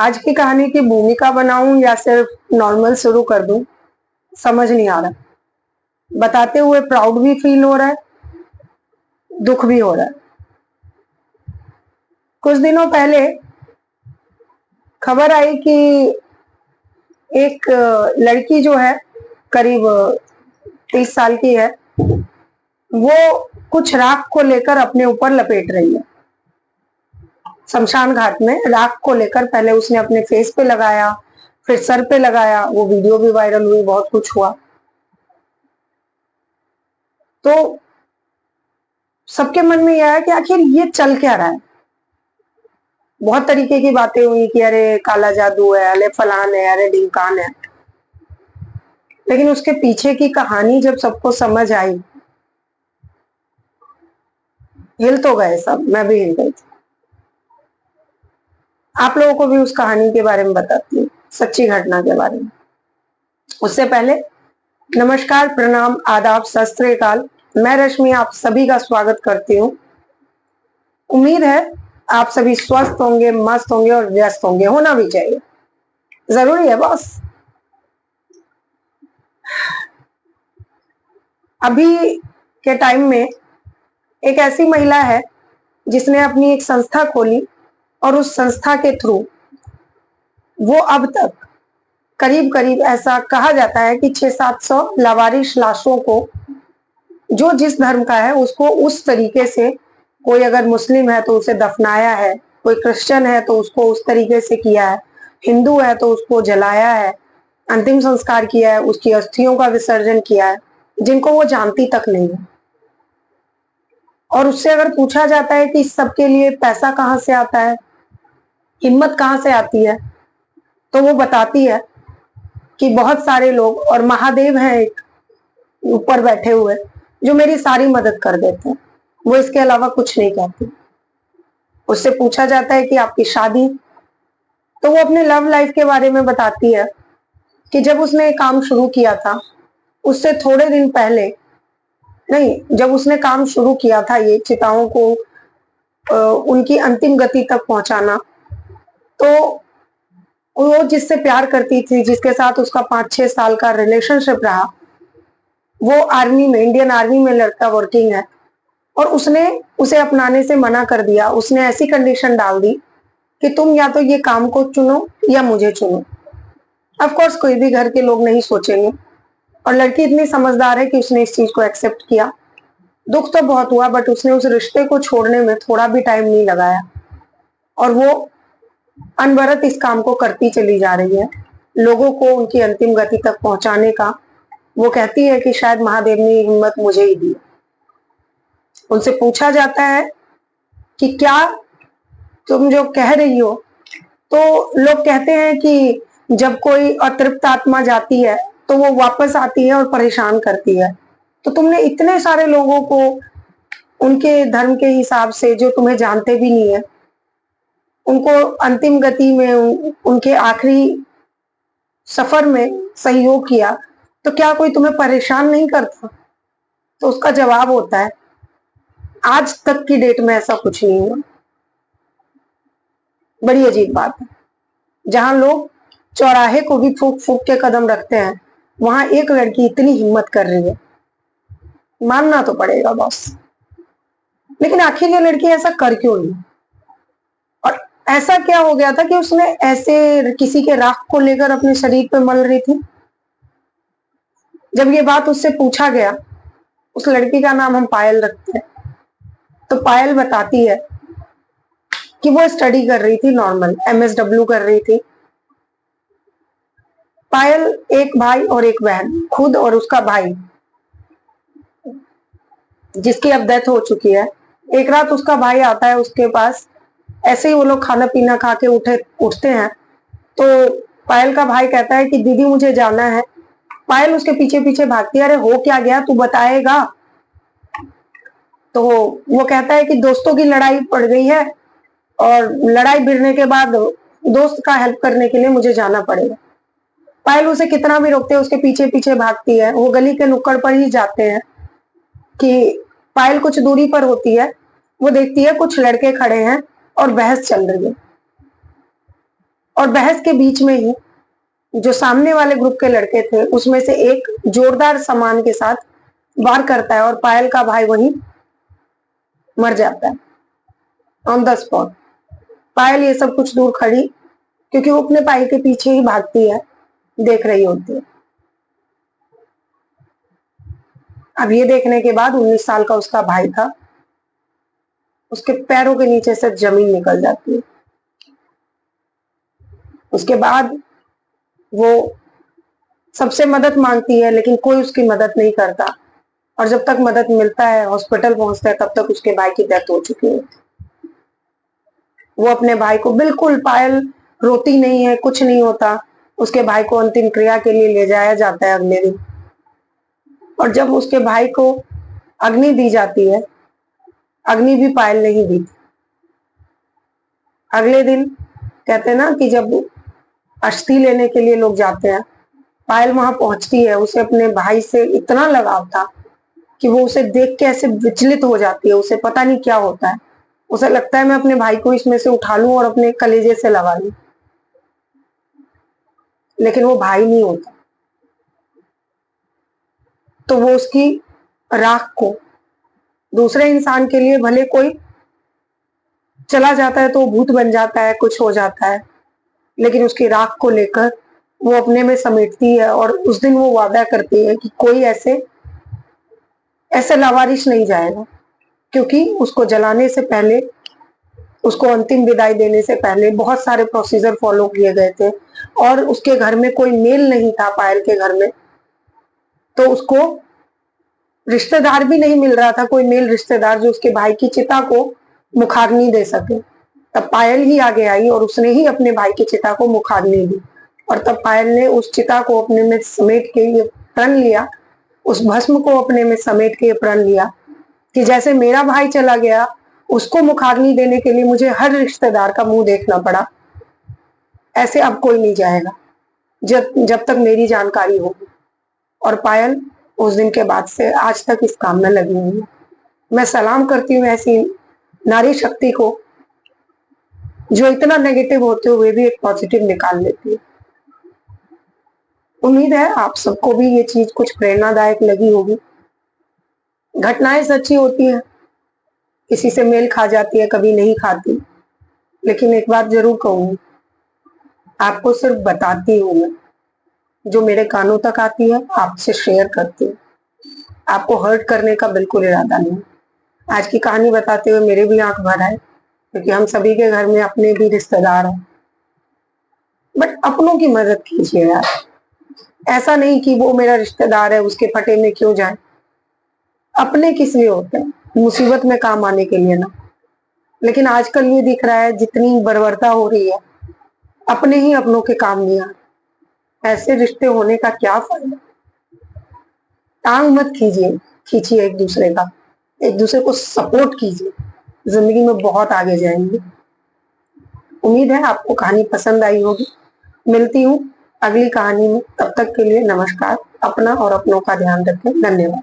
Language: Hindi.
आज की कहानी की भूमिका बनाऊं या सिर्फ नॉर्मल शुरू कर दूं, समझ नहीं आ रहा। बताते हुए प्राउड भी फील हो रहा है, दुख भी हो रहा है। कुछ दिनों पहले खबर आई कि एक लड़की जो है करीब 30 साल की है, वो कुछ राख को लेकर अपने ऊपर लपेट रही है। शमशान घाट में राख को लेकर पहले उसने अपने फेस पे लगाया, फिर सर पे लगाया। वो वीडियो भी वायरल हुई, बहुत कुछ हुआ। तो सबके मन में यह है कि आखिर ये चल क्या रहा है। बहुत तरीके की बातें हुई कि अरे काला जादू है, अरे फलान है, अरे ढिमकान है। लेकिन उसके पीछे की कहानी जब सबको समझ आई, हिल तो गए सब, मैं भी हिल गई थी। आप लोगों को भी उस कहानी के बारे में बताती हूँ, सच्ची घटना के बारे में। उससे पहले नमस्कार, प्रणाम, आदाब, सत श्री अकाल। मैं रश्मि आप सभी का स्वागत करती हूँ। उम्मीद है आप सभी स्वस्थ होंगे, मस्त होंगे और व्यस्त होंगे। होना भी चाहिए, जरूरी है बॉस। अभी के टाइम में एक ऐसी महिला है जिसने अपनी एक संस्था खोली और उस संस्था के थ्रू वो अब तक करीब करीब ऐसा कहा जाता है कि 600-700 लावारिश लाशों को, जो जिस धर्म का है उसको उस तरीके से, कोई अगर मुस्लिम है तो उसे दफनाया है, कोई क्रिश्चियन है तो उसको उस तरीके से किया है, हिंदू है तो उसको जलाया है, अंतिम संस्कार किया है, उसकी अस्थियों का विसर्जन किया है, जिनको वो जानती तक नहीं है। और उससे अगर पूछा जाता है कि इस सब के लिए पैसा कहाँ से आता है, हिम्मत कहाँ से आती है, तो वो बताती है कि बहुत सारे लोग, और महादेव हैं एक ऊपर बैठे हुए, जो मेरी सारी मदद कर देते हैं। वो इसके अलावा कुछ नहीं कहती। उससे पूछा जाता है कि आपकी शादी, तो वो अपने लव लाइफ के बारे में बताती है कि जब उसने काम शुरू किया था, उससे थोड़े दिन पहले, नहीं, जब उसने काम शुरू किया था ये चिताओं को उनकी अंतिम गति तक पहुंचाना, तो वो जिससे प्यार करती थी, जिसके साथ उसका 5-6 साल का रिलेशनशिप रहा, वो आर्मी में, इंडियन आर्मी में लड़का वर्किंग है, और उसने उसे अपनाने से मना कर दिया। उसने ऐसी कंडीशन डाल दी कि तुम या तो ये काम को चुनो या मुझे चुनो। ऑफ कोर्स कोई भी घर के लोग नहीं सोचेंगे, और लड़की इतनी समझदार है कि उसने इस चीज को एक्सेप्ट किया। दुख तो बहुत हुआ, बट उसने उस रिश्ते को छोड़ने में थोड़ा भी टाइम नहीं लगाया, और वो अनवरत इस काम को करती चली जा रही है, लोगों को उनकी अंतिम गति तक पहुंचाने का। वो कहती है कि शायद महादेव ने हिम्मत मुझे ही दी। उनसे पूछा जाता है कि क्या तुम जो कह रही हो, तो लोग कहते हैं कि जब कोई अतृप्त आत्मा जाती है तो वो वापस आती है और परेशान करती है। तो तुमने इतने सारे लोगों को उनके धर्म के हिसाब से, जो तुम्हें जानते भी नहीं है, उनको अंतिम गति में, उनके आखिरी सफर में सहयोग किया, तो क्या कोई तुम्हें परेशान नहीं करता? तो उसका जवाब होता है, आज तक की डेट में ऐसा कुछ नहीं हुआ। बड़ी अजीब बात है। जहां लोग चौराहे को भी फूक फूक के कदम रखते हैं, वहां एक लड़की इतनी हिम्मत कर रही है। मानना तो पड़ेगा बॉस। लेकिन आखिर ये लड़की ऐसा कर क्यों नहीं? और ऐसा क्या हो गया था कि उसने ऐसे किसी के राख को लेकर अपने शरीर पे मल रही थी? जब ये बात उससे पूछा गया, उस लड़की का नाम हम पायल रखते हैं, तो पायल बताती है कि वो स्टडी कर रही थी, नॉर्मल MSW कर रही थी। पायल एक भाई और एक बहन, खुद और उसका भाई जिसकी अब डेथ हो चुकी है। एक रात उसका भाई आता है उसके पास, ऐसे ही वो लोग खाना पीना खा के उठते हैं, तो पायल का भाई कहता है कि दीदी मुझे जाना है। पायल उसके पीछे पीछे भागती है, अरे हो क्या गया, तू बताएगा? तो वो कहता है कि दोस्तों की लड़ाई पड़ गई है, और लड़ाई भिड़ने के बाद दोस्त का हेल्प करने के लिए मुझे जाना पड़ेगा। पायल उसे कितना भी रोकते हैं, उसके पीछे पीछे भागती है। वो गली के नुक्कड़ पर ही जाते हैं कि पायल कुछ दूरी पर होती है, वो देखती है कुछ लड़के खड़े हैं और बहस चल रही है। और बहस के बीच में ही जो सामने वाले ग्रुप के लड़के थे उसमें से एक जोरदार सामान के साथ वार करता है और पायल का भाई वहीं मर जाता है ऑन द स्पॉट। पायल ये सब कुछ दूर खड़ी, क्योंकि वो अपने भाई के पीछे ही भागती है, देख रही होती है। अब ये देखने के बाद 19 साल का उसका भाई था, उसके पैरों के नीचे से जमीन निकल जाती है। उसके बाद वो सबसे मदद मांगती है, लेकिन कोई उसकी मदद नहीं करता, और जब तक मदद मिलता है, हॉस्पिटल पहुंचता है, तब तक उसके भाई की डेथ हो चुकी है। वो अपने भाई को बिल्कुल, पायल रोती नहीं है, कुछ नहीं होता, उसके भाई को अंतिम क्रिया के लिए ले जाया जाता है अगले दिन। और जब उसके भाई को अग्नि दी जाती है, अग्नि भी पायल नहीं दी। अगले दिन कहते हैं ना कि जब अस्थि लेने के लिए लोग जाते हैं, पायल वहां पहुंचती है, उसे अपने भाई से इतना लगाव था कि वो उसे देख के ऐसे विचलित हो जाती है, उसे पता नहीं क्या होता है, उसे लगता है मैं अपने भाई को इसमें से उठा लूं और अपने कलेजे से लगा लूं, लेकिन वो भाई नहीं होता। तो वो उसकी राख को, दूसरे इंसान के लिए भले कोई चला जाता है तो भूत बन जाता है, कुछ हो जाता है, लेकिन उसकी राख को लेकर वो अपने में समेटती है। और उस दिन वो वादा करती है कि कोई ऐसे लावारिश नहीं जाएगा, क्योंकि उसको जलाने से पहले, उसको अंतिम विदाई देने से पहले बहुत सारे प्रोसीजर फॉलो किए गए थे, और उसके घर में कोई मेल नहीं था, पायल के घर में, तो उसको रिश्तेदार भी नहीं मिल रहा था, कोई मेल रिश्तेदार जो उसके भाई की चिता को मुखाग्नि दे सके। तब पायल ही आगे आई और उसने ही अपने भाई की चिता को मुखाग्नि दी, और तब पायल ने उस चिता को अपने में समेट के ये प्रण लिया, उस भस्म को अपने में समेट के ये प्रण लिया कि जैसे मेरा भाई चला गया, उसको मुखाग्नि देने के लिए मुझे हर रिश्तेदार का मुंह देखना पड़ा, ऐसे अब कोई नहीं जाएगा जब जब तक मेरी जानकारी होगी। और पायल उस दिन के बाद से आज तक इस काम में लगी हुई है। मैं सलाम करती हूँ ऐसी नारी शक्ति को, जो इतना नेगेटिव होते हुए भी एक पॉजिटिव निकाल लेती है। उम्मीद है आप सबको भी ये चीज कुछ प्रेरणादायक लगी होगी। घटनाएं सच्ची होती है, किसी से मेल खा जाती है, कभी नहीं खाती, लेकिन एक बात जरूर कहूंगी, आपको सिर्फ बताती हूँ मैं, जो मेरे कानों तक आती है आपसे शेयर करती हूँ। आपको हर्ट करने का बिल्कुल इरादा नहीं। आज की कहानी बताते हुए मेरे भी आंख भर आए, क्योंकि हम सभी के घर में अपने भी रिश्तेदार हैं, बट अपनों की मदद कीजिए यार। ऐसा नहीं कि वो मेरा रिश्तेदार है उसके फटे में क्यों जाए। अपने किस लिए होते हैं? मुसीबत में काम आने के लिए ना। लेकिन आजकल ये दिख रहा है, जितनी बर्बरता हो रही है, अपने ही अपनों के काम नहीं आ रहे। ऐसे रिश्ते होने का क्या फायदा? टांग मत खींचिए एक दूसरे का, एक दूसरे को सपोर्ट कीजिए, जिंदगी में बहुत आगे जाएंगे। उम्मीद है आपको कहानी पसंद आई होगी। मिलती हूँ अगली कहानी में, तब तक के लिए नमस्कार। अपना और अपनों का ध्यान रखें। धन्यवाद।